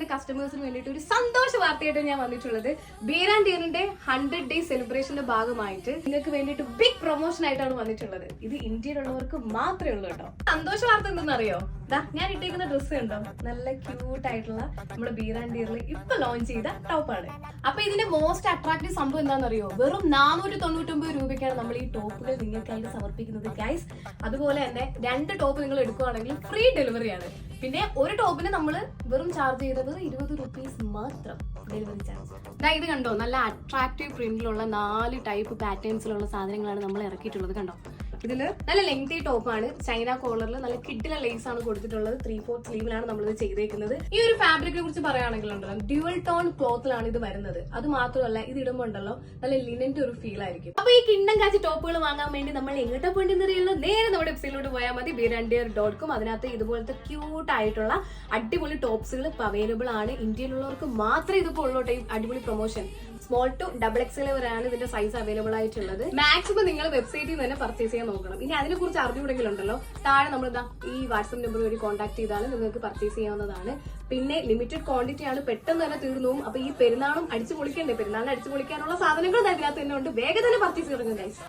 ചെയ്യുന്ന കസ്റ്റമേഴ്സിന് വേണ്ടിയിട്ട് ഒരു സന്തോഷ വാർത്തയായിട്ട് ഞാൻ വന്നിട്ടുള്ളത്. ബീരാൻഡിയറിന്റെ 100 ഡേയ്സ് സെലിബ്രേഷന്റെ ഭാഗമായിട്ട് നിങ്ങൾക്ക് വേണ്ടിയിട്ട് ബിഗ് പ്രൊമോഷൻ ആയിട്ടാണ് വന്നിട്ടുള്ളത്. ഇത് ഇന്ത്യയിലുള്ളവർക്ക് മാത്രമേ ഉള്ളൂ കേട്ടോ. സന്തോഷ വാർത്ത എന്തെന്നറിയോ? ഞാൻ ഇട്ടേക്കുന്ന ഡ്രസ്സ് കണ്ടോ, നല്ല ക്യൂട്ട് ആയിട്ടുള്ള നമ്മുടെ ബീരാൻഡിയറിൽ ഇപ്പൊ ലോഞ്ച് ചെയ്ത ടോപ്പാണ്. അപ്പൊ ഇതിന്റെ മോസ്റ്റ് അട്രാക്റ്റീവ് സംഭവം എന്താണെന്നറിയോ? വെറും 499 രൂപയ്ക്കാണ് നമ്മൾ ഈ ടോപ്പുകൾ നിങ്ങൾക്കായിട്ട് സമർപ്പിക്കുന്നത് ഗൈസ്. അതുപോലെ തന്നെ 2 ടോപ്പ് നിങ്ങൾ എടുക്കുകയാണെങ്കിൽ ഫ്രീ ഡെലിവറി ആണ്. പിന്നെ ഒരു ടോപ്പിന് നമ്മൾ വെറും ചാർജ് ചെയ്തത് 20 റുപ്പീസ് മാത്രം ഡെലിവറി ചാർജ്. ഇത് കണ്ടോ, നല്ല അട്രാക്റ്റീവ് പ്രിന്റിലുള്ള 4 ടൈപ്പ് പാറ്റേൺസിലുള്ള സാധനങ്ങളാണ് നമ്മൾ ഇറക്കിയിട്ടുള്ളത്. കണ്ടോ, ഇതില് നല്ല ലെങ്തി ടോപ്പാണ്, ചൈന കോളറിൽ നല്ല കിഡിലെ ലേസ് ആണ് കൊടുത്തിട്ടുള്ളത്. 3/4 സ്ലീവിലാണ് നമ്മളിത് ചെയ്തേക്കുന്നത്. ഈ ഒരു ഫാബ്രിക്കിനെ കുറിച്ച് പറയുകയാണെങ്കിൽ ഉണ്ടല്ലോ, ഡ്യുവൽ ടോൺ ക്ലോത്തിലാണ് ഇത് വരുന്നത്. അത് മാത്രമല്ല ഇത് ഇടുമ്പോൾ ഉണ്ടല്ലോ നല്ല ലിനന്റെ ഒരു ഫീൽ ആയിരിക്കും. അപ്പൊ ഈ കിണ്ണം കാച്ചി ടോപ്പുകൾ വാങ്ങാൻ വേണ്ടി നമ്മൾ എങ്ങോട്ടാ പോയിട്ടെന്നറിയുള്ളൂ, നേരെ നമ്മുടെ വെബ്സൈറ്റിലോട്ട് പോയാൽ മതി, beerandier.com. അതിനകത്ത് ഇതുപോലത്തെ ക്യൂട്ട് ആയിട്ടുള്ള അടിപൊളി ടോപ്സുകൾ ഇപ്പൊ അവൈലബിൾ ആണ്. ഇന്ത്യയിലുള്ളവർക്ക് മാത്രമേ ഇതിപ്പോ ഉള്ളോട്ടെ ഈ അടിപൊളി പ്രൊമോഷൻ. സ്മോൾ ടു XXL വരെയാണ് ഇതിന്റെ സൈസ് അവൈലബിൾ ആയിട്ടുള്ളത്. മാക്സിമം നിങ്ങൾ വെബ്സൈറ്റിൽ നിന്ന് തന്നെ പർച്ചേസ് ചെയ്യാൻ നോക്കണം. ഇനി അതിനെ കുറിച്ച് അറിഞ്ഞുകൂടെങ്കിലുണ്ടല്ലോ, താഴെ നമ്മൾ ഈ വാട്സ്ആപ്പ് നമ്പർ വഴി കോൺടാക്ട് ചെയ്താൽ നിങ്ങൾക്ക് പർച്ചേസ് ചെയ്യാവുന്നതാണ്. പിന്നെ ലിമിറ്റഡ് ക്വാണ്ടിറ്റി ആണ്, പെട്ടെന്ന് തന്നെ തീർന്നു. അപ്പൊ ഈ പെരുന്നാളും അടിച്ചു പൊളിക്കണ്ടേ, പെരുന്നാളിന് അടിച്ചു പൊളിക്കാനുള്ള സാധനങ്ങൾ അതിനകത്ത് തന്നെ ഉണ്ട്. വേഗം തന്നെ പർച്ചേസ് തുടങ്ങും ഗൈസ്.